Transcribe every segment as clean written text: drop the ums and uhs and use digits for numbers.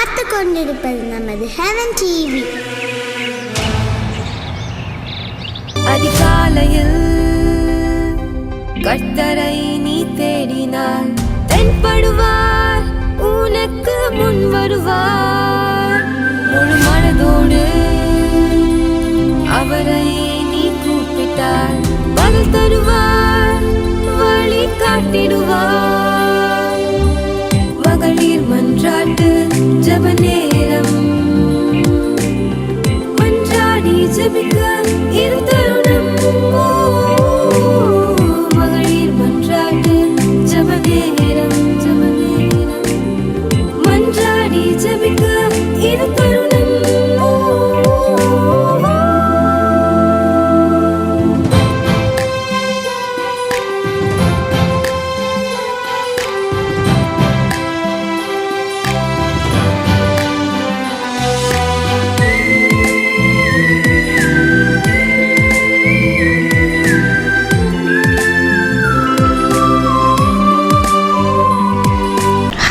பார்த்து கொண்டிருப்பது நமது ஹெவன் டிவி. அதிகாலையில் கர்த்தரை நீ தேடினார், தென்படுவார், உனக்கு முன் வருவார். முழு மனதோடு அவரை நீ கூப்பிட்டார், பதில் தருவார், வழி காட்டிடுவார். மகளிர் மன்றாட்டு ஜெப நேரம், மன்றாடி ஜெபிக்க இது தருணம். மகளிர் மன்றாட்டு ஜெப நேரம், மன்றாடி ஜெபிக்க இது தருணம்.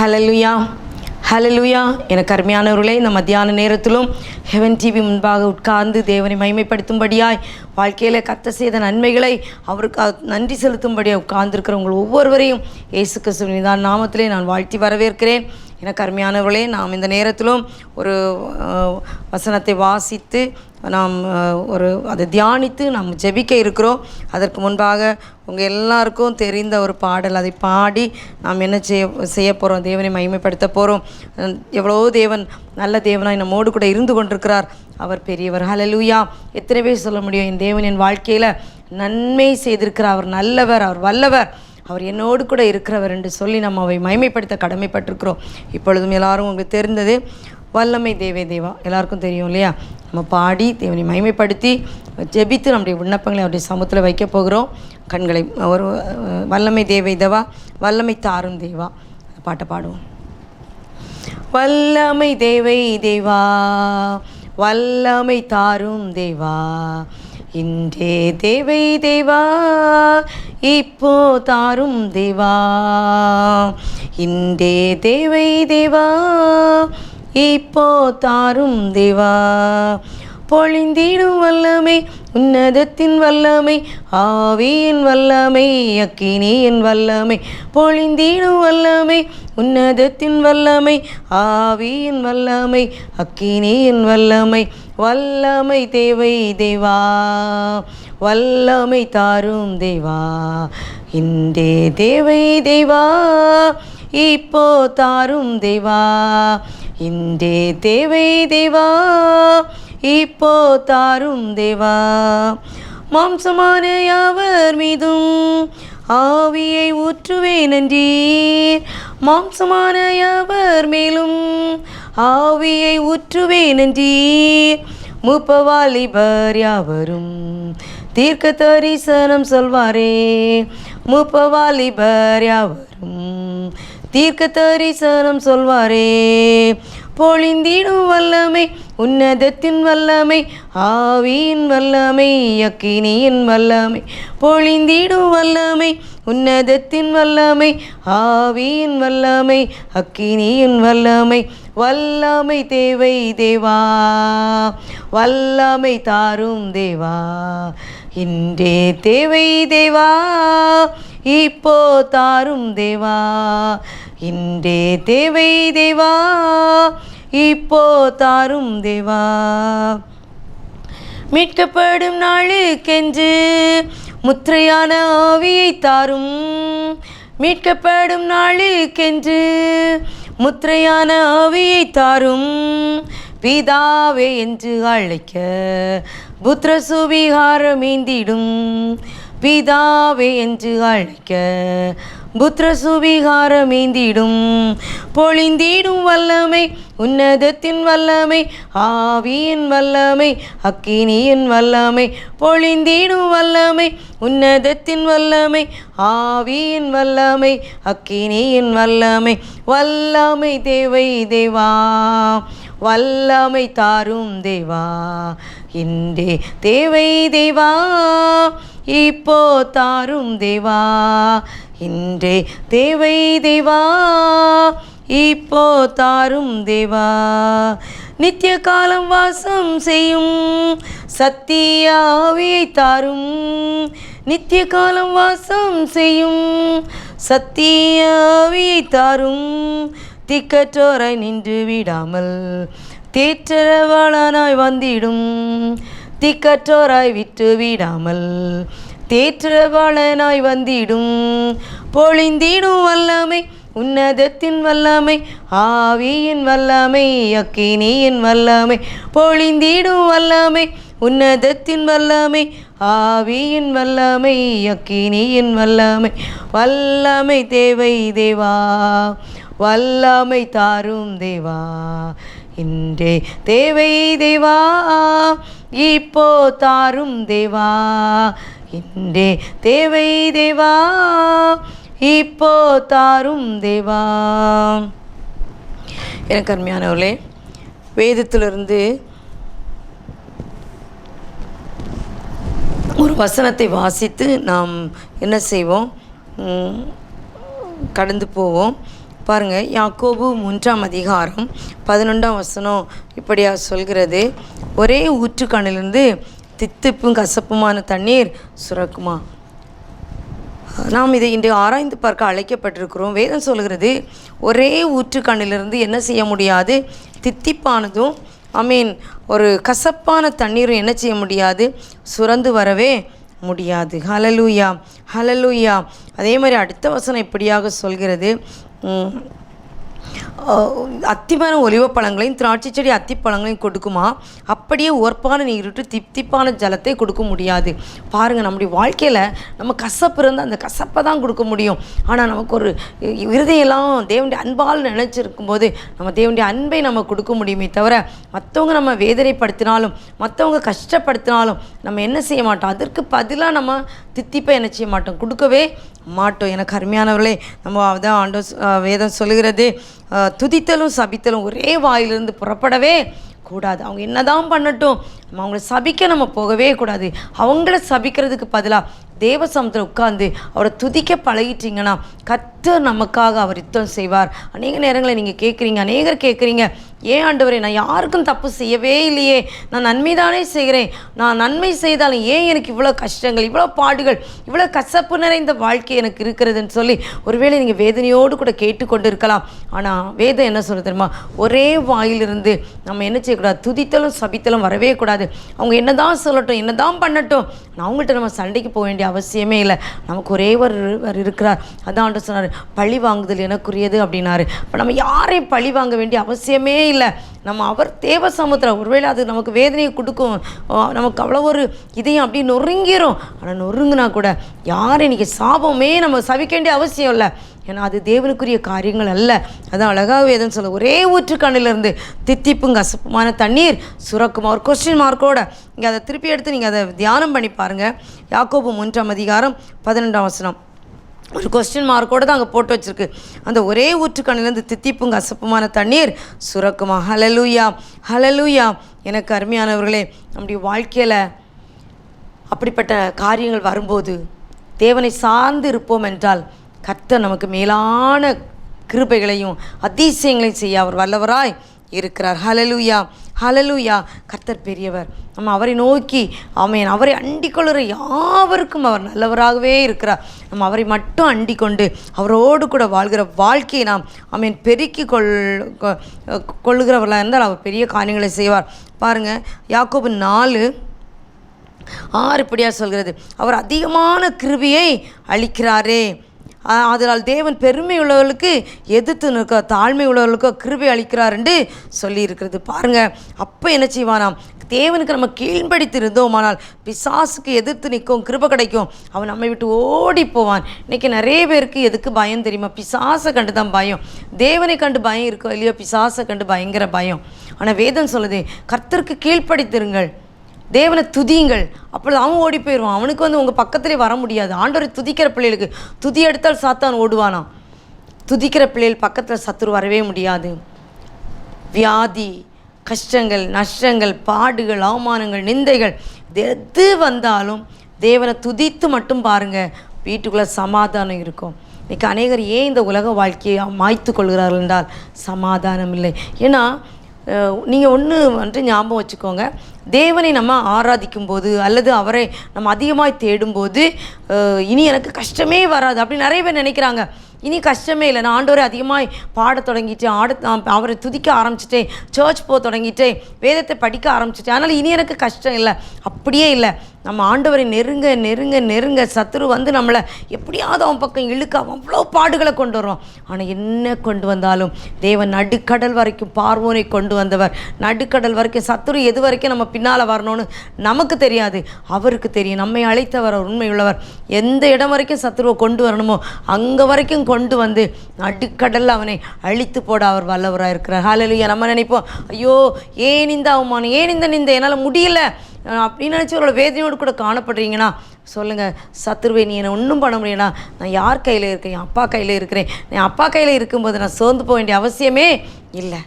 ஹல்லேலூயா, ஹல்லேலூயா. எனக்கு அருமையானவர்களே, இந்த மத்தியான நேரத்திலும் ஹெவன் டிவி முன்பாக உட்கார்ந்து தேவனை மகிமைப்படுத்தும்படியாய், வாழ்க்கையில் கர்த்தர் செய்த நன்மைகளை அவருக்கு நன்றி செலுத்தும்படியாக உட்கார்ந்துருக்கிற உங்கள் ஒவ்வொருவரையும் இயேசு கிறிஸ்துவின் நாமத்திலே நான் வாழ்த்தி வரவேற்கிறேன். எனக்கு அருமையானவர்களே, நாம் இந்த நேரத்திலும் ஒரு வசனத்தை வாசித்து நாம் அதை தியானித்து நாம் ஜெபிக்க இருக்கிறோம். அதற்கு முன்பாக உங்கள் எல்லாருக்கும் தெரிந்த ஒரு பாடல், அதை பாடி நாம் என்ன செய்ய போகிறோம், தேவனை மகிமைப்படுத்த போகிறோம். எவ்வளோ தேவன் நல்ல தேவனாய் நம்மோடு கூட இருந்து கொண்டிருக்கிறார். அவர் பெரியவர். ஹல்லேலூயா. எத்தனை பேர் சொல்ல முடியும், என் தேவன் என் வாழ்க்கையில் நன்மை செய்திருக்கிறார், அவர் நல்லவர், அவர் வல்லவர், அவர் என்னோடு கூட இருக்கிறவர் என்று சொல்லி நம்ம அவை மகிமைப்படுத்த கடமைப்பட்டிருக்கிறோம். இப்பொழுதும் எல்லாரும் உங்களுக்கு தெரிந்தது வல்லமை தேவே தேவா, எல்லாருக்கும் தெரியும் இல்லையா? நம்ம பாடி தேவனை மகிமைப்படுத்தி ஜெபித்து நம்முடைய விண்ணப்பங்களை அவருடைய சமூகத்தில் வைக்க போகிறோம். கண்களை ஒரு வல்லமை தேவை தேவா, வல்லமை தாரும் தேவா பாட்டை பாடுவோம். வல்லமை தேவை தேவா, வல்லமை தாரும் தேவா, இன்றே தேவை தேவா, இப்போ தாரும் தேவா, இன்றே தேவை தேவா, இப்போ தாரும் தேவா. பொழிந்திடும் வல்லமை, உன்னதத்தின் வல்லமை, ஆவியின் வல்லமை, அக்கினியின் வல்லமை. பொழிந்திடும் வல்லமை, உன்னதத்தின் வல்லமை, ஆவியின் வல்லமை, அக்கினியின் வல்லமை. வல்லமை தேவை தேவா, வல்லமை தாரும் தேவா, இன்றே தேவை தேவா, இப்போ தாரும் தேவா, இன்றே தேவை தேவா, இப்போ தாரும் தேவா. மாம்சமான யாவர் மீதும் ஆவியை ஊற்றுவேன் என்றீர், மாம்சமான யாவர் மேலும் ஆவியை ஊற்றுவேன் என்றீர். மூப்பவாலிபர் யாவரும் தீர்க்க தரிசனம் சொல்வாரே, மூப்பவாலிபர் யாவரும் தீர்க்க தரிசனம் சொல்வாரே. பொழிந்திடும் வல்லமை, உன்னதத்தின் வல்லமை, ஆவியின் வல்லமை, அக்கினியின் வல்லமை. பொழிந்திடும் வல்லமை, உன்னதத்தின் வல்லமை, ஆவியின் வல்லமை, அக்கினியின் வல்லமை. வல்லமை தேவை தேவா, வல்லமை தாரும் தேவா, இன்றே தேவை தேவா, இப்போ தாரும் தேவா, இன்றே தேவை தேவா, இப்போ தாரும் தேவா. மீட்கப்படும் நாளுக்கென்று முத்திரையான ஆவியை தாரும், மீட்கப்படும் நாளுக்கென்று முத்திரையான ஆவியை தாரும். பிதாவே என்று அழைக்க புத்திர சுவிகாரம் ஏந்திடும், பிதாவே என்று அழைக்க புத்திர சுவிகாரம் ஏந்திடும். பொழிந்திடும் வல்லமை, உன்னதத்தின் வல்லமை, ஆவியின் வல்லமை, அக்கினியின் வல்லமை. பொழிந்திடும் வல்லமை, உன்னதத்தின் வல்லமை, ஆவியின் வல்லமை, அக்கினியின் வல்லமை. வல்லமை தேவை தேவா, வல்லமை தாரும் தேவா, இன்றே தேவை தேவா, இப்போ தாரும் தேவா, இன்றே தேவை தேவா, இப்போ தாரும் தேவா. நித்திய காலம் வாசம் செய்யும் சத்திய ஆவியை தாரும். நித்திய காலம் வாசம் செய்யும் சத்திய ஆவியை தாரும். திக்கற்றோராய் நின்று விடாமல் தேற்றரவாளனாய் வந்திடும். திக்கற்றோராய் விட்டு விடாமல் தேற்றரவாளனாய் வந்திடும். பொழிந்திடும் வல்லமை உன்னதத்தின் வல்லமை, ஆவியின் வல்லமை, அக்கினியின் வல்லமை. பொழிந்திடும் வல்லமை உன்னதத்தின் வல்லமை, ஆவியின் வல்லமை, அக்கினியின் வல்லமை. வல்லமை தேவை தேவா, வல்லமை தாரும் தேவா. இன்றே தேவை தேவா, இப்போ தாரும் தேவா. இன்றே தேவை தேவா, இப்போ தாரும் தேவா. எனக்கு அருமையானவர்களே, வேதத்திலிருந்து ஒரு வசனத்தை வாசித்து நாம் என்ன செய்வோம், கடந்து போவோம். பாருங்கள், யாக்கோபு 3ஆம் அதிகாரம் 11ஆம் வசனம் இப்படியா சொல்கிறது. ஒரே ஊற்றுக்கண்ணிலிருந்து தித்திப்பும் கசப்புமான தண்ணீர் சுரக்குமா. நாம் இதை இன்று ஆராய்ந்து பார்க்க அழைக்கப்பட்டிருக்கிறோம். வேதம் சொல்கிறது, ஒரே ஊற்றுக்கண்ணிலிருந்து என்ன செய்ய முடியாது, தித்திப்பானதும் ஒரு கசப்பான தண்ணீரும் என்ன செய்ய முடியாது, சுரந்து வரவே முடியாது. ஹல்லேலூயா, ஹல்லேலூயா. அதே மாதிரி அடுத்த வசனம் இப்படியாக சொல்கிறது, அத்திமரம் ஒலிவ பழங்களையும் திராட்சை செடி அத்திப்பழங்களையும் கொடுக்குமா, அப்படியே ஓர்ப்பான நீருட்டு தித்திப்பான ஜலத்தை கொடுக்க முடியாது. பாருங்கள், நம்முடைய வாழ்க்கையில் நம்ம கசப்பு இருந்தால் அந்த கசப்பை தான் கொடுக்க முடியும். ஆனால் நமக்கு ஒரு இருதையெல்லாம் தேவனுடைய அன்பால் நினச்சிருக்கும் போது நம்ம தேவனுடைய அன்பை நம்ம கொடுக்க முடியுமே தவிர, மற்றவங்க நம்ம வேதனைப்படுத்தினாலும் மற்றவங்க கஷ்டப்படுத்தினாலும் நம்ம என்ன செய்ய மாட்டோம், அதற்கு பதிலாக நம்ம தித்திப்பை என்ன செய்ய மாட்டோம், கொடுக்கவே மாட்டோம். எனக்கு அருமையானவர்களே, நம்ம அதான் வேதம் சொல்லுகிறது, துதித்தலும் சபித்தலும் ஒரே வாயிலிருந்து புறப்படவே கூடாது. அவங்க என்னதான் பண்ணட்டும், நம்ம அவங்கள சபிக்க நம்ம போகவே கூடாது. அவங்கள சபிக்கிறதுக்கு பதிலாக தேவ சமூகத்தில் உட்கார்ந்து அவரை துதிக்க பழகிட்டீங்கன்னா கர்த்தர் நமக்காக அவர் யுத்தம் செய்வார். அநேக நேரங்களை நீங்கள் கேட்குறீங்க, அநேகர் கேட்குறீங்க, ஏன் ஆண்டவரே நான் யாருக்கும் தப்பு செய்யவே இல்லையே, நான் நன்மை தானே செய்கிறேன், நான் நன்மை செய்தாலும் ஏன் எனக்கு இவ்வளோ கஷ்டங்கள், இவ்வளோ பாடுகள், இவ்வளோ கசப்பு நிறைந்த வாழ்க்கை எனக்கு இருக்கிறதுன்னு சொல்லி ஒருவேளை நீங்கள் வேதனையோடு கூட கேட்டுக்கொண்டு இருக்கலாம். ஆனால் வேதம் என்ன சொல்ல தெரியுமா, ஒரே வாயிலிருந்து நம்ம என்ன செய்யக்கூடாது, துதித்தலும் சபித்தலும் வரவே கூடாது. அவங்க என்ன தான் சொல்லட்டும், என்ன தான் பண்ணட்டும், அவங்கள்ட்ட நம்ம சண்டைக்கு போக வேண்டிய அவசியமே இல்லை. நமக்கு ஒரே ஒரு இருக்கிறார். அதான் ஆண்டவர் சொன்னார், பழி வாங்குதல் எனக்குரியது அப்படின்னாரு. இப்போ நம்ம யாரையும் பழி வாங்க வேண்டிய அவசியமே இல்லை. நம்ம அவர் தேவ சமுத்திரம். ஒருவேளை அது நமக்கு வேதனையை கொடுக்கும், நமக்கு அவ்வளோ ஒரு இதையும் அப்படி நொறுங்கிரும். ஆனால் நொறுங்குனா கூட யாரும் இன்றைக்கி சாபமே நம்ம சவிக்க வேண்டிய அவசியம் இல்லை. ஏன்னா அது தேவனுக்குரிய காரியங்கள் அல்ல. அதான் அழகாக வேதம் சொல்ல, ஒரே ஊற்றுக்கண்ணிலிருந்து தித்திப்பும் கசப்புமான தண்ணீர் சுரக்குமா. ஒரு கொஸ்டின் மார்க்கோட இங்கே அதை திருப்பி எடுத்து நீங்கள் அதை தியானம் பண்ணி பாருங்கள். யாக்கோபு 3ஆம் அதிகாரம் 12ஆம் வசனம் ஒரு கொஸ்டின் மார்க்கோடு தான் அங்கே போட்டு வச்சுருக்கு. அந்த ஒரே ஊற்றுக்கண்ணிலேருந்து தித்திப்பும் கசப்புமான தண்ணீர் சுரக்குமா. ஹல்லேலூயா, ஹல்லேலூயா. எனக்கு அருமையானவர்களே, நம்முடைய வாழ்க்கையில் அப்படிப்பட்ட காரியங்கள் வரும்போது தேவனை சார்ந்து இருப்போம் என்றால் கர்த்தர் நமக்கு மேலான கிருபைகளையும் அதிசயங்களையும் செய்ய அவர் வல்லவராய் இருக்கிறார். ஹல்லேலூயா, ஹல்லேலூயா. கர்த்தர் பெரியவர். நம்ம அவரை நோக்கி அவரை அண்டிக்கொள்கிற யாவருக்கும் அவர் நல்லவராகவே இருக்கிறார். நம்ம அவரை மட்டும் அண்டிக்கொண்டு அவரோடு கூட வாழ்கிற வாழ்க்கையை நாம் பெருக்கி கொள்ளுகிறவர்களாக இருந்தால் அவர் பெரிய காரியங்களை செய்வார். பாருங்கள், யாக்கோபு 4:6 இப்படியா சொல்கிறது, அவர் அதிகமான கிருபையை அளிக்கிறாரே, அதனால் தேவன் பெருமை உள்ளவர்களுக்கு எதிர்த்து நிற்க, தாழ்மை உள்ளவர்களுக்கு கிருபை அளிக்கிறார் என்று சொல்லியிருக்கிறது. பாருங்கள், அப்போ என்ன செய்வானாம், தேவனுக்கு நம்ம கீழ்படித்து இருந்தோமானால் பிசாசுக்கு எதிர்த்து நிற்கும், கிருபை கிடைக்கும், அவன் நம்மை விட்டு ஓடி போவான். இன்றைக்கி நிறைய பேருக்கு எதுக்கு பயம் தெரியுமா, பிசாசை கண்டு தான் பயம். தேவனை கண்டு பயம் இருக்கோ இல்லையோ, பிசாசை கண்டு பயங்கர பயம். ஆனால் வேதம் சொல்லுது, கர்த்தருக்கு கீழ்படித்திருங்கள், தேவனை துதியுங்கள், அப்பொழுது அவன் ஓடி போயிடுவான். அவனுக்கு உங்கள் பக்கத்திலே வர முடியாது. ஆண்டவரை துதிக்கிற பிள்ளைகளுக்கு துதி எடுத்தால் சாத்தான் ஓடுவானாம். துதிக்கிற பிள்ளைகள் பக்கத்தில் சத்துரு வரவே முடியாது. வியாதி, கஷ்டங்கள், நஷ்டங்கள், பாடுகள், அவமானங்கள், நிந்தைகள் எது வந்தாலும் தேவனை துதித்து மட்டும் பாருங்கள், வீட்டுக்குள்ளே சமாதானம் இருக்கும். இன்றைக்கி அநேகர் ஏன் இந்த உலக வாழ்க்கையை மாய்த்து கொள்கிறார்கள் என்றால் சமாதானம் இல்லை. ஏன்னா நீங்கள் ஒன்று ஞாபகம் வச்சுக்கோங்க, தேவனை நம்ம ஆராதிக்கும் போது அல்லது அவரை நம்ம அதிகமாக தேடும்போது இனி எனக்கு கஷ்டமே வராது அப்படி நிறைய பேர் நினைக்கிறாங்க. இனி கஷ்டமே இல்லை, நான் ஆண்டவரை அதிகமாக பாடத் தொடங்கிட்டேன், அவரை துதிக்க ஆரம்பிச்சிட்டேன், சர்ச் போக தொடங்கிட்டேன், வேதத்தை படிக்க ஆரம்பிச்சிட்டேன், அதனால் இனி எனக்கு கஷ்டம் இல்லை. அப்படியே இல்லை. நம்ம ஆண்டவரை நெருங்க நெருங்க நெருங்க சத்துரு வந்து நம்மளை எப்படியாவது அவன் பக்கம் இழுக்க அவ்வளோ பாடுகளை கொண்டு வரோம். ஆனால் என்ன கொண்டு வந்தாலும் தேவன் நடுக்கடல் வரைக்கும் பார்வோனை கொண்டு வந்தவர். நடுக்கடல் வரைக்கும் சத்துரு எது வரைக்கும் நம்ம பின்னால் வரணும்னு நமக்கு தெரியாது, அவருக்கு தெரியும். நம்மை அழைத்தவர், அவர் உண்மையுள்ளவர். எந்த இடம் வரைக்கும் சத்துருவை கொண்டு வரணுமோ அங்கே வரைக்கும் கொண்டு வந்து நடுக்கடலில் அவனை அழித்து போட அவர் வல்லவராக இருக்கிறார். ஹல்லேலூயா. நம்ம நினைப்போம், ஐயோ ஏன் இந்த அவமானம், ஏன் இந்த நிந்தை, என்னால் முடியல அப்படின்னு நினச்சி அவரோட வேதனையோடு கூட காணப்படுறீங்கன்னா சொல்லுங்கள், சத்துருவை நீ என்னை ஒன்றும் பண்ண முடியலனா, நான் யார் கையில் இருக்கேன்? என் அப்பா கையில் இருக்கிறேன். என் அப்பா கையில் இருக்கும்போது நான் சோர்ந்து போக வேண்டிய அவசியமே இல்லை.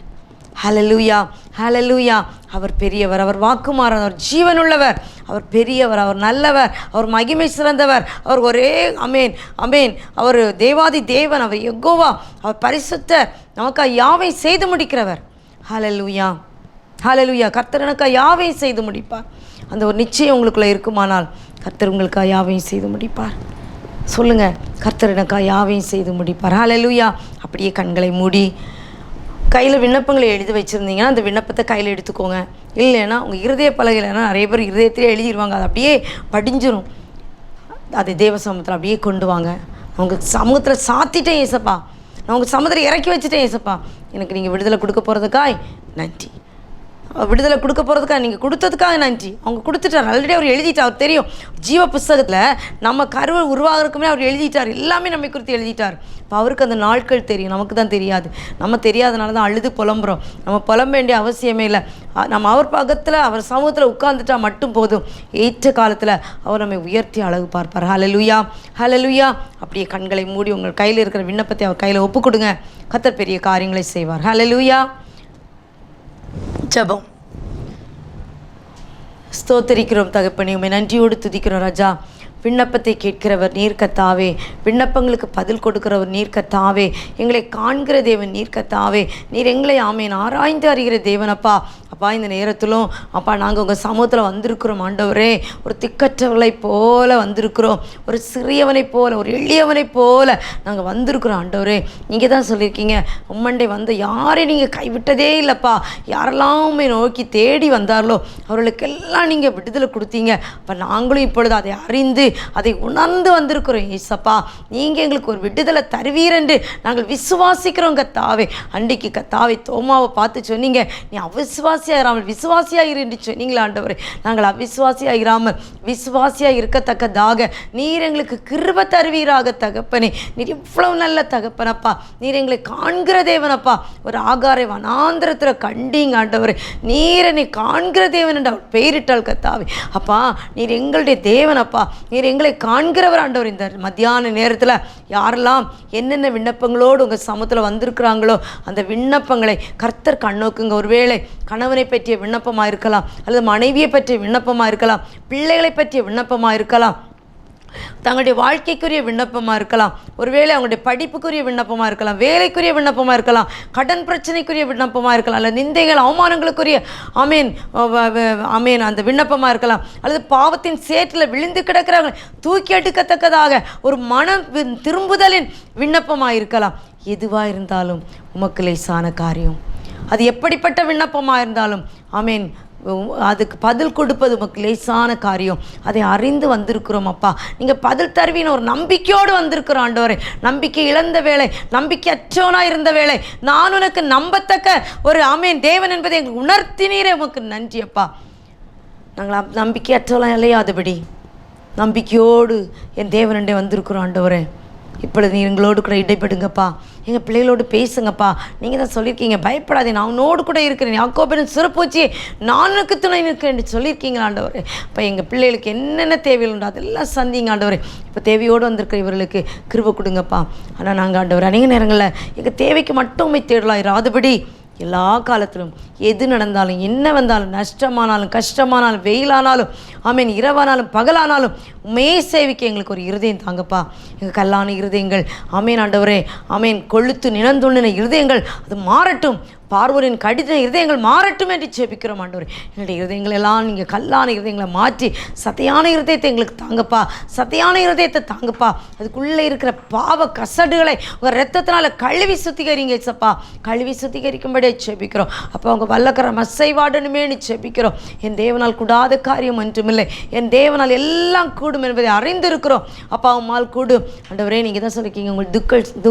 ஹல்லேலூயா, ஹல்லேலூயா. அவர் பெரியவர், அவர் வாக்குமாறன், அவர் ஜீவனுள்ளவர், அவர் பெரியவர், அவர் நல்லவர், அவர் மகிமை சிறந்தவர், அவர் ஒரே அமேன் அமேன், அவர் தேவாதி தேவன், அவர் யெகோவா, அவர் பரிசுத்தர், நமக்கு யாவை செய்து முடிக்கிறவர். ஹல்லேலூயா, ஹல்லேலூயா. கர்த்தர் எனக்கு யாவையும் செய்து முடிப்பார். அந்த ஒரு நிச்சயம் உங்களுக்குள்ளே இருக்குமானால் கர்த்தர் உங்களுக்கு யாவையும் செய்து முடிப்பார். சொல்லுங்கள், கர்த்தர் எனக்கு யாவையும் செய்து முடிப்பார். ஹல்லேலூயா. அப்படியே கண்களை மூடி கையில் விண்ணப்பங்களை எழுதி வச்சுருந்தீங்கன்னா அந்த விண்ணப்பத்தை கையில் எடுத்துக்கோங்க. இல்லைன்னா உங்கள் இருதய பலகையிலன்னா நிறைய பேர் இருதயத்திலே எழுதிடுவாங்க, அது அப்படியே படிஞ்சிரும். அதை தேவ சமூகத்தில் அப்படியே கொண்டு வாங்க. அவங்க சமூகத்தில் சாத்திட்டேன் ஏசப்பா, நான் உங்கள் சமூகத்தில் இறக்கி வச்சுட்டேன் ஏசப்பா, எனக்கு நீங்கள் விடுதலை கொடுக்க போகிறதுக்காய் நன்றி, விடுதலை கொடுக்க போகிறதுக்காக நீங்கள் கொடுத்ததுக்காக நன்றி. அவங்க கொடுத்துட்டார், ஆல்ரெடி அவர் எழுதிட்டார். அவர் தெரியும், ஜீவ புஸ்தகத்தில் நம்ம கருவை உருவாகிறதுக்குமே அவர் எழுதிட்டார், எல்லாமே நம்மை குறித்து எழுதிட்டார். இப்போ அவருக்கு அந்த நாட்கள் தெரியும், நமக்கு தான் தெரியாது. நம்ம தெரியாதனால தான் அழுது புலம்புறோம். நம்ம புலம்ப வேண்டிய அவசியமே இல்லை. நம்ம அவர் பக்கத்தில் அவர் சமூகத்தில் உட்கார்ந்துட்டா மட்டும் போதும். ஏற்ற காலத்தில் அவர் நம்மை உயர்த்தி அழகு பார்ப்பார். ஹல்லேலூயா, ஹல்லேலூயா. அப்படியே கண்களை மூடி உங்கள் கையில் இருக்கிற விண்ணப்பத்தை அவர் கையில் ஒப்பு கொடுங்க. கர்த்தர் பெரிய காரியங்களை செய்வார். ஹல்லேலூயா. ஜெபம். ஸ்தோத்தரிக்கிறோம் தகப்பனே, உம்மை நன்றியோடு துதிக்கிறோம் ராஜா. விண்ணப்பத்தை கேட்கிறவர் நீர் கர்த்தாவே, விண்ணப்பங்களுக்கு பதில் கொடுக்கிறவர் நீர் கர்த்தாவே, எங்களை காண்கிற தேவன் நீர் கர்த்தாவே, நீர் எங்களை ஆமேன் ஆராய்ந்து அறிகிற தேவன் அப்பா. அப்பா இந்த நேரத்திலும் அப்பா நாங்கள் உங்கள் சமூகத்தில் வந்திருக்கிறோம் ஆண்டவரே. ஒரு திக்கற்றவர்களை போல வந்திருக்கிறோம், ஒரு சிறியவனை போல, ஒரு எளியவனை போல நாங்கள் வந்திருக்கிறோம் ஆண்டவரே. நீங்கள் தான் சொல்லியிருக்கீங்க, உம்மண்டை வந்து யாரையும் நீங்கள் கைவிட்டதே இல்லைப்பா. யாரெல்லாம் உம்மை நோக்கி தேடி வந்தார்களோ அவர்களுக்கெல்லாம் நீங்கள் விடுதலை கொடுத்தீங்க. அப்போ நாங்களும் இப்பொழுது அதை அறிந்து அதை உணர்ந்து வந்திருக்கிறோம் ஏசப்பா. நீங்கள் எங்களுக்கு ஒரு விடுதலை தருவீர் என்று நாங்கள் விசுவாசிக்கிறோம் கர்த்தாவே. அன்றைக்கு கர்த்தாவே தோமாவை பார்த்து சொன்னீங்க, நீ அவிசுவாசியாயிராமல் விசுவாசியாயிரு என்று சொன்னீங்களா ஆண்டவரே. நாங்கள் அவிசுவாசியாயிராமல் விசுவாசியாக இருக்கத்தக்கதாக நீர் எங்களுக்கு கிருபை தருவீராக தகப்பனே. நீர் இவ்வளவு நல்ல தகப்பனப்பா, நீர் எங்களை காண்கிற தேவனப்பா. ஒரு ஆகாரை வனாந்திரத்தில் கண்டீங்க ஆண்டவரே, நீர் என்னை காண்கிற தேவன் என்று அவர் பெயரிட்டாள் கர்த்தாவே. அப்பா நீர் எங்களுடைய தேவனப்பா, நீர் எங்களை காண்கிறவர் ஆண்டவர். இந்த மத்தியான நேரத்தில் யாரெல்லாம் என்னென்ன விண்ணப்பங்களோடு உங்கள் சமூகத்தில் வந்திருக்கிறாங்களோ அந்த விண்ணப்பங்களை கர்த்தர் கண்ணோக்குங்க. ஒருவேளை கணவனை பற்றிய விண்ணப்பமாக இருக்கலாம், அல்லது மனைவியை பற்றிய விண்ணப்பமாக இருக்கலாம், பிள்ளைகளை பற்றிய விண்ணப்பமாக இருக்கலாம், தங்களுடைய வாழ்க்கைக்குரிய விண்ணப்பமாக இருக்கலாம், ஒருவேளை அவங்களுடைய படிப்புக்குரிய விண்ணப்பமாக இருக்கலாம், வேலைக்குரிய விண்ணப்பமாக இருக்கலாம், கடன் பிரச்சனைக்குரிய விண்ணப்பமாக இருக்கலாம், அல்லது நிந்தைகள் அவமானங்களுக்குரிய ஆமேன் ஆமேன் அந்த விண்ணப்பமாக இருக்கலாம், அல்லது பாவத்தின் சேற்றில் விழுந்து கிடக்கிறாங்க தூக்கி எடுக்கத்தக்கதாக ஒரு மனம் திரும்புதலின் விண்ணப்பமாக இருக்கலாம். எதுவாக இருந்தாலும் உமக்கு லேசான காரியம். அது எப்படிப்பட்ட விண்ணப்பமாக இருந்தாலும் ஆமேன் அதுக்கு பதில் கொடுப்பது உமக்கு லேசான காரியம். அதை அறிந்து வந்திருக்கிறோம் அப்பா. நீங்கள் பதில் தருவீன்னு ஒரு நம்பிக்கையோடு வந்திருக்கிறோம் ஆண்டவரே. நம்பிக்கை இழந்த வேலை, நம்பிக்கை அற்றவனாக இருந்த வேலை, நான் உனக்கு நம்பத்தக்க ஒரு ஆமேன் தேவன் என்பதை எங்களுக்கு உணர்த்தினீரே, உமக்கு நன்றி அப்பா. நாங்கள் நம்பிக்கை அற்றவெல்லாம் இல்லையாதபடி நம்பிக்கையோடு என் தேவனண்டே வந்திருக்கிறோம் ஆண்டவரே. இப்பொழுது நீ எங்களோடு கூட இடைப்படுங்கப்பா, எங்கள் பிள்ளைகளோடு பேசுங்கப்பா. நீங்கள் தான் சொல்லியிருக்கீங்க, பயப்படாதே நான் உன்னோடு கூட இருக்கிறேன், யாக்கோபின் சிறப்பூச்சியே நான் உனக்கு துணை நிற்கிறேன் என்று சொல்லியிருக்கீங்க ஆண்டவரே. இப்போ எங்கள் பிள்ளைகளுக்கு என்னென்ன தேவைகள் உண்டோ அதெல்லாம் சந்திங்க ஆண்டவரே. இப்போ தேவையோடு வந்திருக்கிற இவர்களுக்கு கிருபை கொடுங்கப்பா. ஆனால் நாங்கள் ஆண்டவர் அநேக நேரங்களில் எங்கள் தேவைக்கு மட்டுமே தேடலாம் இராதபடி எல்லா காலத்திலும் எது நடந்தாலும், என்ன வந்தாலும், நஷ்டமானாலும், கஷ்டமானாலும், வெயிலானாலும், ஆமேன், இரவானாலும், பகலானாலும் உண்மையே சேவிக்க எங்களுக்கு ஒரு இருதயம் தாங்கப்பா. எங்கள் கல்லான இருதயங்கள், ஆமேன் ஆண்டவரே, ஆமேன், கொழுத்து நிலந்துள்ளின இருதயங்கள் அது மாறட்டும். பார்வோரின் கடின இருதயங்கள் மாறட்டும் என்று ஜெபிக்கிறோம் ஆண்டவரே. எங்களுடைய இருதயங்கள் எல்லாம் நீங்கள் கல்லான இருதயங்களை மாற்றி சதையான இருதயத்தை எங்களுக்கு தாங்கப்பா. சதையான இருதயத்தை தாங்கப்பா. அதுக்குள்ளே இருக்கிற பாவ கசடுகளை உங்கள் ரத்தத்தினால கழுவி சுத்திகரிங்க ஏசப்பா. கழுவி சுத்திகரிக்கும்படியே ஜெபிக்கிறோம் அப்போ. அவங்க வல்லக்கர மசைவாடணுமேனு ஜெபிக்கிறோம். என் தேவனால் கூடாத காரியம் ஒன்றுமில்லை. என் தேவனால் எல்லாம் கூடும் என்பதை அறிந்திருக்கிறோம் அப்பா. உம்மால் கூடும் ஆண்டவரே. நீங்கள் தான் சொல்லிருக்கீங்க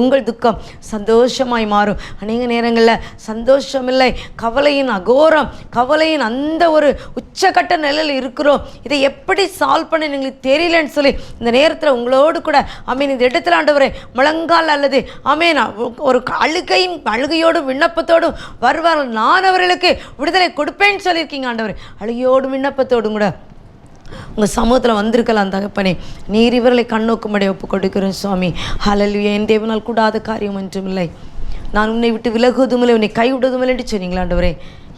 உங்கள் துக்கம் சந்தோஷமாய் மாறும். அநேக நேரங்களில் சந்தோஷமில்லை, கவலையின் அகோரம், கவலையின் அந்த ஒரு உச்சக்கட்ட நிலையில் இருக்கிறோம். இதை எப்படி சால்வ் பண்ண எங்களுக்கு தெரியலன்னு சொல்லி இந்த நேரத்தில் உங்களோடு கூட ஆமீன் இந்த இடத்துல ஆண்டவரே முழங்கால் அல்லது ஆமீன் ஒரு அழுகையோடும் விண்ணப்பத்தோடும் வருவார்கள். நான் அவர்களுக்கு விடுதலை கொடுப்பேன்னு சொல்லியிருக்கீங்க ஆண்டவரே. அழுகையோடும் விண்ணப்பத்தோடும் கூட உங்கள் சமூகத்தில் வந்திருக்கலாம் தகப்பனே. நீர் இவர்களை கண்ணோக்கும்படி ஒப்பு கொடுக்கிறேன் சுவாமி. ஹல்லேலூயா. என் தேவனால் கூடாத காரியம் ஒன்றுமில்லை. நான் உன்னை விட்டு விலகுவதுமில்லை, உன்னை கைவிடுவதுமில்லை என்று சொன்னீங்களா ஆண்டவரே.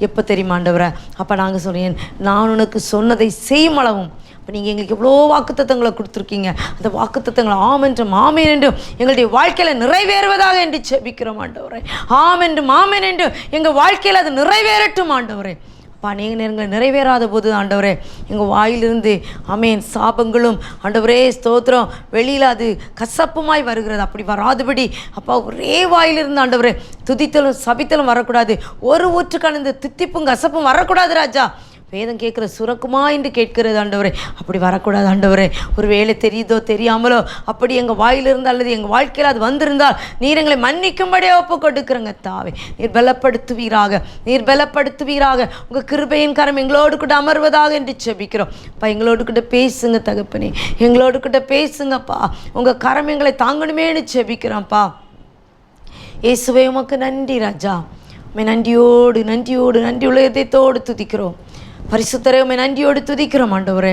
எப்போ தெரியுமா ஆண்டவரே? அப்போ நாங்கள் சொல்கிறேன், நான் உனக்கு சொன்னதை செய்யும் அளவும். இப்போ நீங்கள் எங்களுக்கு எவ்வளோ வாக்குத்தத்தங்களை கொடுத்துருக்கீங்க. அந்த வாக்குத்தத்தங்களை ஆமென்றும் ஆமேன் என்றும் எங்களுடைய வாழ்க்கையில் நிறைவேறுவதாக என்று ஜெபிக்கிறோம் ஆண்டவரே. ஆமென்றும் ஆமேன் என்றும் எங்கள் வாழ்க்கையில் அது நிறைவேறட்டும் ஆண்டவரே. அப்போ அநேக நேரங்களில் நிறைவேறாத போது ஆண்டவரே எங்கள் வாயிலிருந்து ஆமேன் சாபங்களும் ஆண்டவரே ஸ்தோத்திரம் வெளியில் அது கசப்புமாய் வருகிறது. அப்படி வராதபடி அப்பா ஒரே வாயிலிருந்து ஆண்டவரே துதித்தலும் சபித்தலும் வரக்கூடாது. ஒரு ஊற்றுக்கான இந்த தித்திப்பும் கசப்பும் வரக்கூடாது ராஜா. வேதம் கேட்குற சுரக்குமா என்று கேட்கிறது ஆண்டவரே. அப்படி வரக்கூடாது ஆண்டவரே. ஒரு வேளை தெரியுதோ தெரியாமலோ அப்படி எங்கள் வாயிலிருந்து அல்லது எங்கள் வாழ்க்கையில் அது வந்திருந்தால் நீர் எங்களை மன்னிக்கும்படியே ஒப்பு கொடுக்குறங்க தாவே. நீர் பலப்படுத்துவீராக, நீர் பலப்படுத்துவீராக. உங்கள் கிருபையின் கரம் எங்களோடு கூட அமர்வதாக என்று ஜெபிக்கிறோம் அப்பா. எங்களோடு கூட பேசுங்க தகப்பனே, எங்களோடு கூட பேசுங்கப்பா. உங்கள் கரம் எங்களை தாங்கணுமேனு ஜெபிக்கிறோம்ப்பா. இயேசுவே உமக்கு நன்றி ராஜா. நன்றியோடு நன்றியோடு நன்றியுள்ள இதயத்தோடு துதிக்கிறோம். பரிசுத்தரே உம்மை நன்றியோடு துதிக்கிறோம் ஆண்டவரே.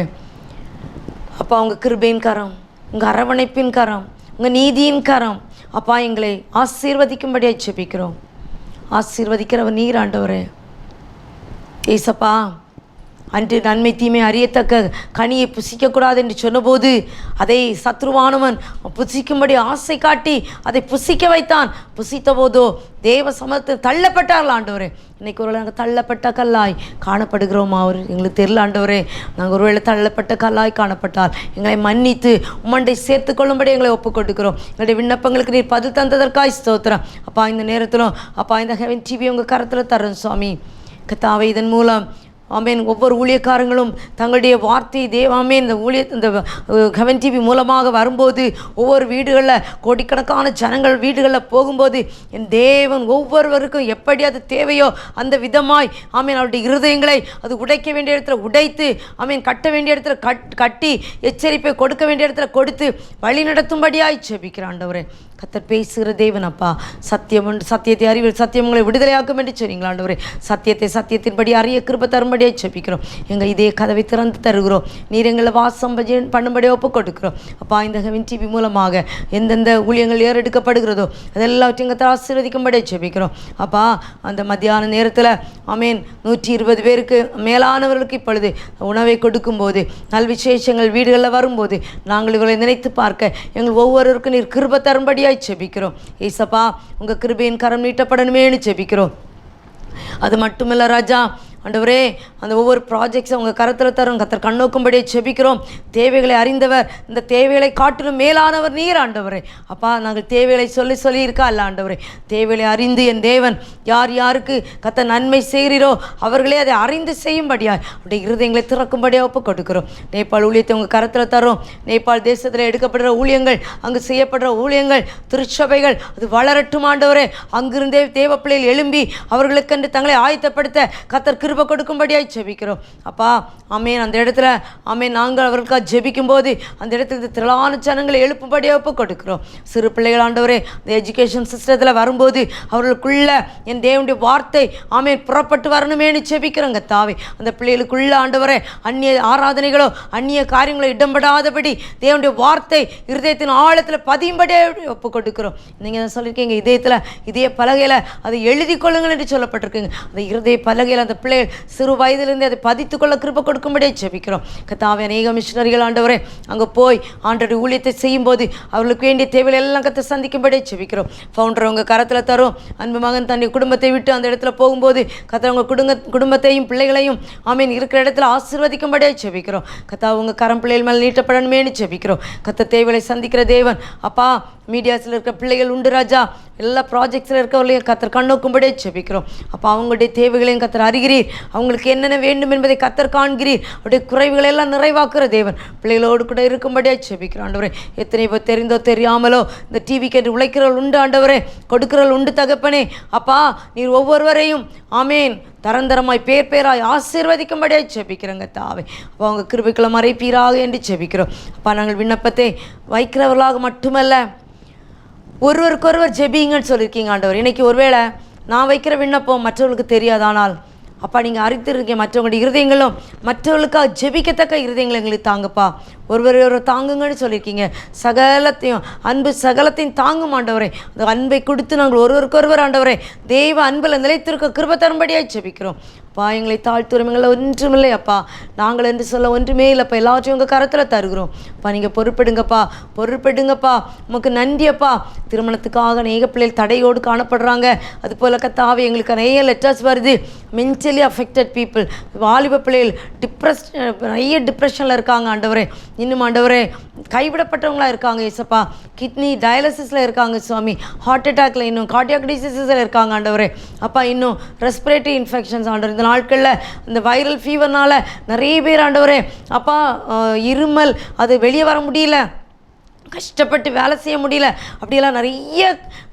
அப்பா உங்கள் கிருபையின் கரம், உங்கள் அரவணைப்பின் கரம், உங்கள் நீதியின் கரம் அப்பா எங்களை ஆசீர்வதிக்கும்படியாக ஜெபிக்கிறோம். ஆசீர்வதிக்கிறவர் நீர் ஆண்டவரே. ஏசப்பா அன்று நன்மை தீமை அறியத்தக்க கனியை புசிக்கக்கூடாது என்று சொன்னபோது அதை சத்ருவானவன் புசிக்கும்படி ஆசை காட்டி அதை புசிக்க வைத்தான். புசித்த போதோ தேவ சமூகத்தில் தள்ளப்பட்டார்கள் ஆண்டவரே. இன்றைக்கு ஒருவேளை நாங்கள் தள்ளப்பட்ட கல்லாய் காணப்படுகிறோமா? அவர் எங்களுக்கு தெரியல ஆண்டவரே. நாங்கள் ஒருவேளை தள்ளப்பட்ட கல்லாய் காணப்பட்டால் எங்களை மன்னித்து உம்மண்டை சேர்த்து கொள்ளும்படி எங்களை ஒப்புக் கொடுக்கிறோம். எங்களுடைய விண்ணப்பங்களுக்கு நீர் பதில் தந்ததற்காய் ஸ்தோத்திரம் அப்பா. இந்த நேரத்திலும் அப்பா இந்த ஹெவன் டிவி உங்கள் கரத்தில் தரும் சுவாமி கர்த்தாவே. இதன் மூலம் ஆமேன் ஒவ்வொரு ஊழியக்காரங்களும் தங்களுடைய வார்த்தை தேவாமே இந்த ஹெவன் டிவி மூலமாக வரும்போது ஒவ்வொரு வீடுகளில் கோடிக்கணக்கான ஜனங்கள் வீடுகளில் போகும்போது என் தேவன் ஒவ்வொருவருக்கும் எப்படி அது தேவையோ அந்த விதமாய் ஆமேன் அவருடைய இருதயங்களை அது உடைக்க வேண்டிய இடத்துல உடைத்து ஆமேன் கட்ட வேண்டிய இடத்துல கட்டி எச்சரிப்பை கொடுக்க வேண்டிய இடத்துல கொடுத்து வழி நடத்தும்படியாய் ஜெபிக்கிறான் ஆண்டவரே. கர்த்தர் பேசுகிற தேவன் அப்பா. சத்தியத்தை அறிவில் சத்தியம் உங்களை விடுதலையாக்கும் என்று சொன்னீங்களா ஆண்டவரே. சத்தியத்தின்படி அறிய கிருபை தரும்படியாக ஜெபிக்கிறோம். எங்கள் இதே கதவை திறந்து தருகிறோம். நீர் எங்களை வாசம் பண்ணும்படியாக ஒப்பு கொடுக்கிறோம் அப்பா. இந்த ஹெவன் டிவி மூலமாக எந்தெந்த ஊழியங்கள் ஏறெடுக்கப்படுகிறதோ அதெல்லாவற்றையும் எங்கள் ஆசீர்வதிக்கும்படியாக ஜெபிக்கிறோம் அப்பா. அந்த மத்தியான நேரத்தில் ஆமேன் 120 பேருக்கு மேலானவர்களுக்கு இப்பொழுது உணவை கொடுக்கும்போது நல் விசேஷங்கள் வீடுகளில் வரும்போது நாங்கள் இவர்களை நினைத்து பார்க்க எங்கள் ஒவ்வொருவருக்கும் நீர் கிருபை தரும்படியாக ஜெபிக்கிறோம் ஏசப்பா. உங்கள் கிருபையின் கரம் நீட்டப்படணுமேனு ஜெபிக்கிறோம். அது மட்டுமில்லை ராஜா ஆண்டவரே, அந்த ஒவ்வொரு ப்ராஜெக்ட்ஸை உங்கள் கரத்தில் தரும் கர்த்தர் கண்ணோக்கும்படியே ஜெபிக்கிறோம். தேவைகளை அறிந்தவர், இந்த தேவைகளை காட்டிலும் மேலானவர் நீர் ஆண்டவரே. அப்பா நாங்கள் தேவைகளை சொல்லி இருக்கா இல்லை ஆண்டவரே. தேவைகளை அறிந்து என் தேவன் யார் யாருக்கு கர்த்தர் நன்மை செய்கிறீரோ அவர்களே அதை அறிந்து செய்யும்படியா அப்படி இருதயங்களை திறக்கும்படியாக ஒப்பு கொடுக்கிறோம். நேபாள் ஊழியத்தை உங்கள் கரத்தில் தரும். நேபாள் தேசத்தில் எடுக்கப்படுற ஊழியங்கள், அங்கு செய்யப்படுற ஊழியங்கள், திருச்சபைகள் அது வளரட்டும் ஆண்டவரே. அங்கிருந்தே தேவ பிள்ளைகள் எழும்பி அவர்களுக்கென்று தங்களை ஆயத்தப்படுத்த கர்த்தர் கிருபை கொடுக்கும்படியாய் ஜெபிக்கிறோம் அப்பா. ஆமேன். அந்த இடத்துல ஆமேன் நாங்கள் அவர்களுக்காக ஜெபிக்கும் போது அந்த இடத்துல திரளான ஜனங்களை எழுப்பும்படியாக ஒப்பு கொடுக்கிறோம். சிறு பிள்ளைகள் ஆண்டவரே இந்த எஜுகேஷன் சிஸ்டத்தில் வரும்போது அவர்களுக்குள்ள என் தேவனுடைய வார்த்தை ஆமேன் புறப்பட்டு வரணுமேனு ஜெபிக்கிறோங்க தாவே. அந்த பிள்ளைகளுக்குள்ள ஆண்டவரே அந்நிய ஆராதனைகளோ அந்நிய காரியங்களோ இடம்படாதபடி தேவனுடைய வார்த்தை இருதயத்தின் ஆழத்தில் பதியும்படியே ஒப்பு கொடுக்கிறோம். நீங்கள் சொல்லியிருக்கீங்க இதயத்தில் இதய பலகையில் அதை எழுதி கொள்ளுங்கள் என்று சொல்லப்பட்டிருக்குங்க. அந்த இருதய பலகையில் அந்த பிள்ளைகள் சிறு வயதிலிருந்து அதை பதித்து கொள்ள கிருபை கொடுக்கும்படியே ஜெபிக்கிறோம் கத்தாவே. அநேக மிஷனரிகள் ஆண்டவரே அங்கே போய் ஆண்டவருடைய ஊழியத்தை செய்யும்போது அவர்களுக்கு வேண்டிய தேவைகள் எல்லாம் கத்தை சந்திக்கும்படியே ஜெபிக்கிறோம். ஃபவுண்டர் உங்கள் கரத்தில் தரும். அன்பு மகன் தன்னுடைய குடும்பத்தை விட்டு அந்த இடத்துல போகும்போது கத்தா உங்கள் குடும்பத்தையும் பிள்ளைகளையும் ஆமீன் இருக்கிற இடத்துல ஆசீர்வதிக்கும்படியே ஜெபிக்கிறோம் கத்தா. உங்கள் கரம் பிள்ளைகள் மேலே நீட்டப்படணுமேனு ஜெபிக்கிறோம் கத்த. தேவைகளை சந்திக்கிற தேவன் அப்பா. மீடியாஸில் இருக்கிற பிள்ளைகள் உண்டு ராஜா. எல்லா ப்ராஜெக்ட்ஸில் இருக்கிறவர்களையும் கத்தர் கண்ணோக்கும்படியே ஜெபிக்கிறோம் அப்போ. அவங்களுடைய தேவைகளையும் கத்தர் அறிகிறீர். அவங்களுக்கு என்னென்ன வேண்டும் என்பதை கத்தர் காண்கிறீர். அவருடைய குறைவுகளை எல்லாம் நிறைவாக்குற தேவன் பிள்ளைகளோடு கூட இருக்கும்படியே ஜெபிக்கிறோம் ஆண்டவரே. எத்தனை பேர் தெரிந்தோ தெரியாமலோ இந்த டிவிக்கு என்று உழைக்கிறவர்கள் உண்டு ஆண்டவரே. கொடுக்கிறவர்கள் உண்டு தகப்பனே அப்பா. நீர் ஒவ்வொருவரையும் ஆமேன் தரந்தரமாய் பேர் பேராய் ஆசீர்வதிக்கும்படியாக ஜெபிக்கிறோங்க தாவே. அப்போ அவங்க கிருபைக்குள்ள மறைப்பீராக என்று ஜெபிக்கிறோம் அப்பா. நாங்கள் விண்ணப்பத்தை வைக்கிறவர்களாக மட்டுமல்ல ஒருவருக்கொருவர் ஜெபிங்கன்னு சொல்லியிருக்கீங்க ஆண்டவர். இன்றைக்கி ஒருவேளை நான் வைக்கிற விண்ணப்பம் மற்றவர்களுக்கு தெரியாதானால் அப்பா நீங்கள் அறிந்திருக்கீங்க மற்றவங்களுடைய இருதயங்களும் மற்றவர்களுக்காக ஜெபிக்கத்தக்க இருதயங்கள் எங்களுக்கு தாங்கப்பா. ஒருவர் தாங்குங்கன்னு சொல்லியிருக்கீங்க. சகலத்தையும் அன்பு சகலத்தையும் தாங்கும் ஆண்டவரே. அந்த அன்பை கொடுத்து நாங்கள் ஒருவருக்கொருவர் ஆண்டவரே தெய்வ அன்பில் நிலைத்திருக்க கிருபை தரும்படியாக ஜெபிக்கிறோம் அப்பா. எங்களை தாழ்த்துறவங்களை ஒன்றுமில்லை அப்பா. நாங்கள் என்று சொல்ல ஒன்றுமே இல்லைப்பா. எல்லாத்தையும் உங்கள் கரத்தில் தருகிறோம் அப்பா. நீங்கள் பொறுப்பெடுங்கப்பா பொறுப்பெடுங்கப்பா. உமக்கு நன்றி அப்பா. திருமணத்துக்காக அநேக பிள்ளைகள் தடையோடு காணப்படுறாங்க. அதுபோல் கத்தாவே எங்களுக்கு நிறைய லெட்டர்ஸ் வருது. மென்டலி அஃபெக்டட் பீப்புள் வாலிப பிள்ளைகள் நிறைய டிப்ரெஷனில் இருக்காங்க ஆண்டவரே. இன்னும் ஆண்டவரே கைவிடப்பட்டவங்களாக இருக்காங்க ஏசப்பா. கிட்னி டயாலிசிஸில் இருக்காங்க சுவாமி. ஹார்ட் அட்டாக்ல இன்னும் கார்டியாக் டிசீஸில் இருக்காங்க ஆண்டவரே அப்பா. இன்னும் ரெஸ்பிரேட்டரி இன்ஃபெக்ஷன்ஸ் ஆண்டவர். இந்த நாட்களில் இந்த வைரல் ஃபீவர்னால் நிறைய பேர் ஆண்டவரே அப்பா இருமல் அது வெளியே வர முடியல. கஷ்டப்பட்டு வேலை செய்ய முடியல. அப்படியெல்லாம் நிறைய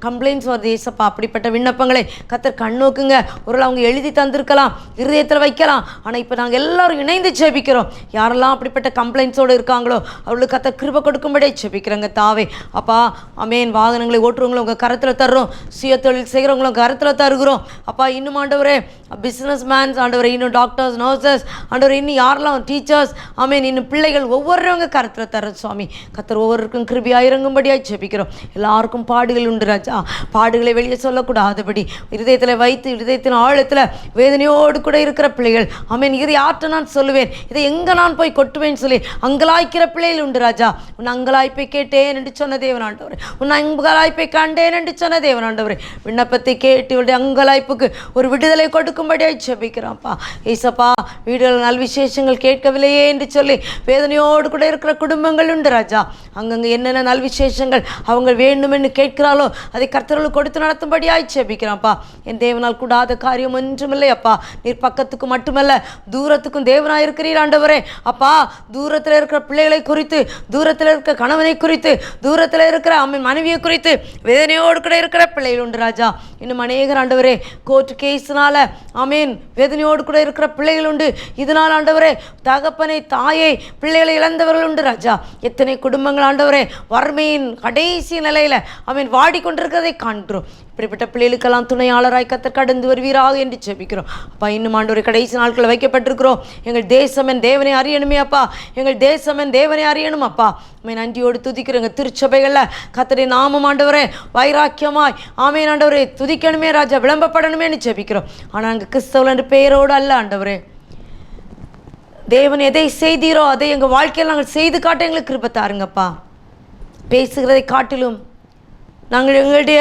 கம்ப்ளைண்ட்ஸ் வருது ஏசப்பா. அப்படிப்பட்ட விண்ணப்பங்களை கத்தர் கண்ணோக்குங்க. ஒரு அவங்க எழுதி தந்திருக்கலாம் இருதயத்தில் வைக்கலாம். ஆனால் இப்போ நாங்கள் எல்லோரும் இணைந்து ஜெபிக்கிறோம். யாரெல்லாம் அப்படிப்பட்ட கம்ப்ளைண்ட்ஸோடு இருக்காங்களோ அவங்களுக்கு கத்தர் கிருபை கொடுக்கும்படியே ஜெபிக்கிறோங்க தாவே அப்பா. அமேன். வாகனங்களை ஓட்டுறவங்களும் உங்கள் கரத்தில் தர்றோம். சுய தொழில் செய்கிறவங்களும் கரத்தில் தருகிறோம் அப்பா. இன்னும் ஆண்டவரே பிஸ்னஸ் மேன்ஸ் ஆண்டவரே, இன்னும் டாக்டர்ஸ் நர்சஸ் ஆண்டவரே, இன்னும் யாரெல்லாம் டீச்சர்ஸ் ஆமேன், இன்னும் பிள்ளைகள் ஒவ்வொருவங்க கரத்தில் தர்ற சுவாமி கத்தர் ஒவ்வொருக்கும் கிருபையாக இறங்கும்படியாக ஜெபிக்கிறோம். எல்லாருக்கும் பாடுகள் உண்டு ராஜா. பாடுகளை வெளியே சொல்லக்கூடாதபடி இருதயத்தில் வைத்து இருதயத்தின் ஆழத்தில் வேதனையோடு கூட இருக்கிற பிள்ளைகள் ஆமேன். இதை யார்கிட்ட நான் சொல்லுவேன், இதை எங்கே நான் போய் கொட்டுவேன்னு சொல்லி அங்கலாய்க்கிற பிள்ளைகள் உண்டு ராஜா. உன் அங்கலாய்ப்பை கேட்டேன் என்று சொன்ன தேவனாண்டவரே, உன் அங்கலாய்ப்பை கண்டேன் என்று சொன்ன தேவனாண்டவரே, விண்ணப்பத்தை கேட்டு இவருடைய அங்கலாய்ப்புக்கு ஒரு விடுதலை கொடுக்கும்படியாக ஜெபிக்கிறான்ப்பா. ஏசப்பா வீடுகள் நல் விசேஷங்கள் கேட்கவில்லையே என்று சொல்லி வேதனையோடு கூட இருக்கிற குடும்பங்கள் உண்டு ராஜா. அங்கங்கே என்னென்ன நல் விசேஷங்கள் அவங்க வேண்டுமென்று கேட்கிறாளோ அதை கர்த்தர்களுக்கு கொடுத்து நடத்தும்படியாய் ஜெபிக்கிறான்ப்பா. என் தேவனால் கூடாத காரியம் ஒன்றுமில்லை அப்பா. நீர் பக்கத்துக்கு மட்டுமல்ல தூரத்துக்கும் தேவனாக இருக்கிறீர் ஆண்டவரே அப்பா. தூரத்தில் இருக்கிற பிள்ளைகளை குறித்து, தூரத்தில் இருக்கிற கணவனை குறித்து, தூரத்தில் இருக்கிற அம்மின் மனைவியை குறித்து வேதனையோடு கூட இருக்கிற பிள்ளைகள் உண்டு ராஜா. இன்னும் அநேகர் ஆண்டவரே கோர்ட் கேஸ்னால ஆமேன் வேதனையோடு கூட இருக்கிற பிள்ளைகள் உண்டு. இதனால் ஆண்டவரே தகப்பனை தாயை பிள்ளைகளை இழந்தவர்கள் உண்டு ராஜா. எத்தனை குடும்பங்கள் ஆண்டவரே வறுமையின் கடைசி நிலையில் அவன் வாடிக்கொண்டிருக்கிறதை காண்கிறோம். இப்படிப்பட்ட பிள்ளைகளுக்கெல்லாம் துணையாளராய் கத்தர் கடந்து வருவீராக என்று ஜெபிக்கிறோம் அப்பா. இன்னும் ஆண்டவரே கடைசி நாட்களில் வைக்கப்பட்டிருக்கிறோம். எங்கள் தேசம் என் தேவனை அறியணுமே அப்பா. எங்கள் தேசம் என் தேவனை அறியணும் அப்பா. நன்றியோடு துதிக்கிறோங்க. திருச்சபைகளில் கத்தரை நாமம் ஆண்டவரே வைராக்கியமாய் ஆமேன் ஆண்டவரே துதிக்கணுமே ராஜா, விளம்பப்படணுமேன்னு ஜெபிக்கிறோம். ஆனால் அங்கே கிறிஸ்தவர்கள் என்று பெயரோடு அல்ல ஆண்டவரே. தேவன் எதை செய்தீரோ அதை எங்கள் வாழ்க்கையில் நாங்கள் செய்து காட்ட எங்களுக்கு கிருபை தாருங்கப்பா. பேசுகிறதை காட்டிலும் நாங்கள் எங்களுடைய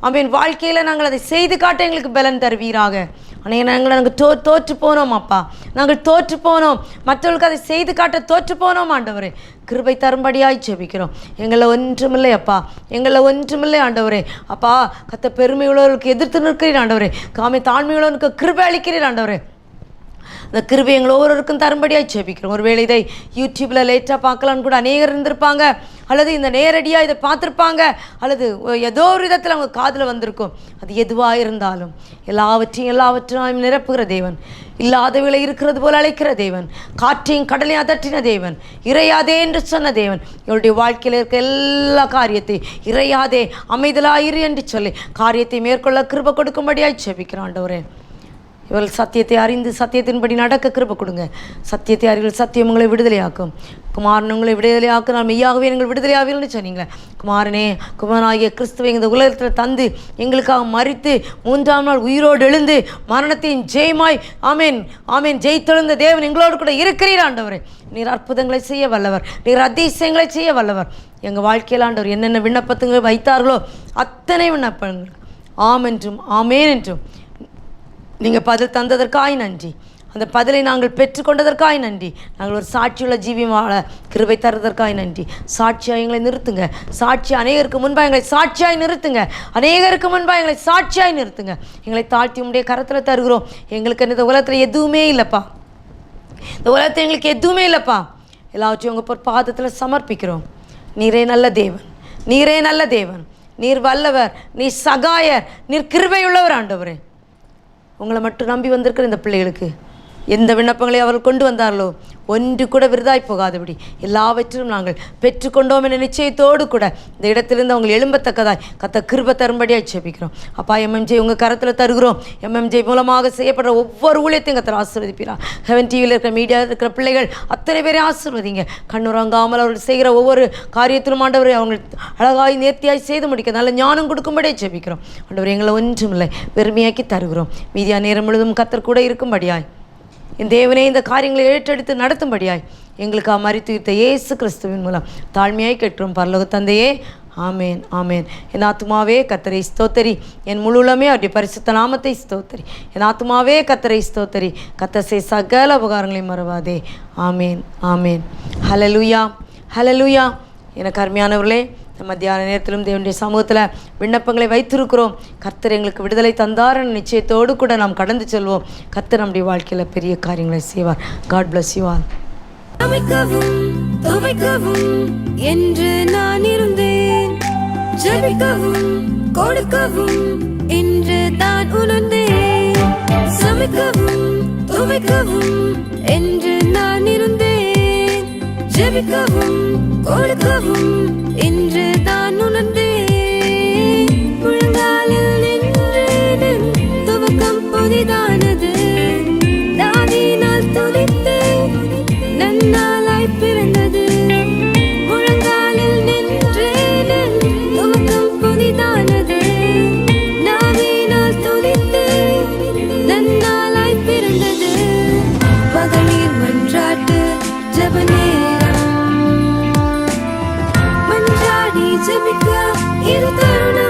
ஆமீன் வாழ்க்கையில் நாங்கள் அதை செய்து காட்ட எங்களுக்கு பலன் தருவீராக. ஆனால் நாங்கள் தோற்று போனோம் அப்பா. நாங்கள் தோற்று போனோம். மற்றவர்களுக்கு அதை செய்து காட்ட தோற்று போனோம் ஆண்டவரே. கிருபை தரும்படியாய் ஜெபிக்கிறோம். எங்களை ஒன்றுமில்லை அப்பா. எங்களை ஒன்றுமில்லை ஆண்டவரே அப்பா. கத்த பெருமை உள்ளவர்களுக்கு எதிர்த்து நிற்கிறீர் ஆண்டவரே. காமை தாழ்மை உள்ளவனுக்கு கிருபை அளிக்கிறீர் ஆண்டவரே. அந்த கிருபை எங்கள் ஒவ்வொருவருக்கும் தரும்படியாக ஜெபிக்கிறோம். ஒருவேளை இதை யூடியூப்பில் லேட்டாக பார்க்கலான்னு கூட அநேகர் இருந்திருப்பாங்க, அல்லது இந்த நேரடியாக இதை பார்த்துருப்பாங்க, அல்லது ஏதோ ஒரு விதத்தில் அவங்க காதில் வந்திருக்கும். அது எதுவாக இருந்தாலும் எல்லாவற்றையும் நிரப்புகிற தேவன், இல்லாதவர்களை இருக்கிறது போல அழைக்கிற தேவன், காற்றையும் கடலையும் அதட்டின தேவன், இறையாதே என்று சொன்ன தேவன், இவருடைய வாழ்க்கையில் இருக்க எல்லா காரியத்தை இறையாதே அமைதலாயிரு என்று சொல்லி காரியத்தை மேற்கொள்ள கிருபை கொடுக்கும்படியாய் ஜெபிக்கிறோம். ஆண்டவரே, இவர்கள் சத்தியத்தை அறிந்து சத்தியத்தின்படி நடக்க கிருபை கொடுங்க. சத்தியத்தை அறிவில் சத்தியம் உங்களை விடுதலையாக்கும். குமாரன் உங்களை விடுதலையாக்கும், நான் மெய்யாகவே நீங்கள் விடுதலையாவீர்கள்னு சொன்னீங்களே. குமாரனாகிய கிறிஸ்துவை இந்த உலகத்தில் தந்து எங்களுக்காக மரித்து 3ஆம் நாள் உயிரோடு எழுந்து மரணத்தின் ஜெயமாய் ஆமேன் ஆமேன் ஜெயித்தெழுந்த தேவன் எங்களோடு கூட இருக்கிறீர். ஆண்டவரே, நீர் அற்புதங்களை செய்ய வல்லவர், நீர் அதிசயங்களை செய்ய வல்லவர். எங்கள் வாழ்க்கையில் ஆண்டவர் என்னென்ன விண்ணப்பத்துங்கள் வைத்தார்களோ அத்தனை விண்ணப்பங்கள் ஆம் என்றும் ஆமேன் என்றும் நீங்கள் பதில் தந்ததற்காய் நன்றி. அந்த பதிலை நாங்கள் பெற்றுக்கொண்டதற்காய் நன்றி. நாங்கள் ஒரு சாட்சியுள்ள ஜீவியம் வாழ கிருபை தருவதற்காய் நன்றி. சாட்சியாக எங்களை நிறுத்துங்க. சாட்சி அநேகருக்கு முன்பாக எங்களை சாட்சியாய் நிறுத்துங்க. அநேகருக்கு முன்பாக எங்களை சாட்சியாய் நிறுத்துங்க. எங்களை தாழ்த்தி உடைய கரத்தில் தருகிறோம். எங்களுக்கு இந்த உலகத்தில் எதுவுமே இல்லைப்பா, இந்த உலகத்தில் எங்களுக்கு எதுவுமே இல்லைப்பா. எல்லாவற்றையும் உங்கள் பாதத்தில் சமர்ப்பிக்கிறோம். நீரே நல்ல தேவன், நீரே நல்ல தேவன், நீர் வல்லவர், நீர் சகாயர், நீர் கிருபையுள்ளவர். ஆண்டவரே, உங்களை மட்டும் நம்பி வந்திருக்கிற இந்த பிள்ளைகளுக்கு எந்த விண்ணப்பங்களை அவர்கள் கொண்டு வந்தார்களோ ஒன்று கூட விருதாய் போகாதபடி எல்லாவற்றிலும் நாங்கள் பெற்றுக்கொண்டோம் என்ற நிச்சயத்தோடு கூட இந்த இடத்திலிருந்து அவங்க எழும்பத்தக்கதாய் கத்த கிருபை தரும்படியாக ஜெபிக்கிறோம். அப்பா, எம்எம்ஜே உங்கள் கரத்தில் தருகிறோம். எம்எம்ஜே மூலமாக செய்யப்படுற ஒவ்வொரு ஊழியத்தையும் கத்தர் ஆசீர்வதிப்பீரா. ஹெவன் டிவியில் இருக்கிற மீடியாவில் இருக்கிற பிள்ளைகள் அத்தனை பேரை ஆசீர்வதிங்க. கண்ணுறங்காமல் அவர்கள் செய்கிற ஒவ்வொரு காரியத்திலும் ஆண்டவரை அவங்க அழகாய் நேர்த்தியாய் செய்து முடிக்க நல்ல ஞானம் கொடுக்கும்படியே ஜெபிக்கிறோம். ஆண்டவர், எங்களை ஒன்றுமில்லை வெறுமையாக்கி தருகிறோம். மீதியா நேரம் முழுதும் கத்தர் கூட இருக்கும்படியாய் என் தேவனே இந்த காரியங்களை ஏற்றெடுத்து நடத்தும்படியாய் எங்களுக்காக மரித்து வைத்த இயேசு கிறிஸ்துவின் மூலம் தாழ்மையாய் கேட்கிறோம் பரலோக தந்தையே. ஆமேன் ஆமேன். என் ஆத்துமாவே கர்த்தரை ஸ்தோத்தரி, என் முழுலமே அவருடைய பரிசுத்த நாமத்தை ஸ்தோத்தரி. என் ஆத்துமாவே கர்த்தரை ஸ்தோத்தரி, கர்த்தர் செய்த சகல உபகாரங்களையும் மறவாதே. ஆமேன் ஆமேன். ஹல்லேலூயா ஹல்லேலூயா. எனக்கு அருமையானவர்களே, மத்தியான நேரத்திலும் தேவனுடைய சமூகத்தில் விண்ணப்பங்களை வைத்திருக்கிறோம். கர்த்தர் எங்களுக்கு விடுதலை தந்தார் நிச்சயத்தோடு கூட நாம் கடந்து செல்வோம். கர்த்தர் நம்முடைய வாழ்க்கையில் பெரிய காரியங்களை செய்வார். God bless you all. அமைக்கவும் துவைக்கவும் என்று நான் இருந்தேன், ஜெபிக்கவும் கொடுக்கவும் என்று நான் உணர்ந்தேன். சமைக்கவும் துவைக்கவும் என்று நான் இருந்தேன், ஜெபிக்கவும் கொடுக்கவும் என்று நான் உணர்ந்தேன். முழங்காலில் நின்றேன், துவக்கம் புதிதானது. தாவீதினால் துதித்தேன், நன்னாளாய் பிறந்தது. முழங்காலில் நின்றேன், துவக்கம் புதிதானது. தாவீதினால் துதித்தேன், நன்னாளாய் பிறந்தது. மகளிர் மன்றாட்டு ஜெப நேரம், மன்றாடி ஜெபிக்க இது தருணம்.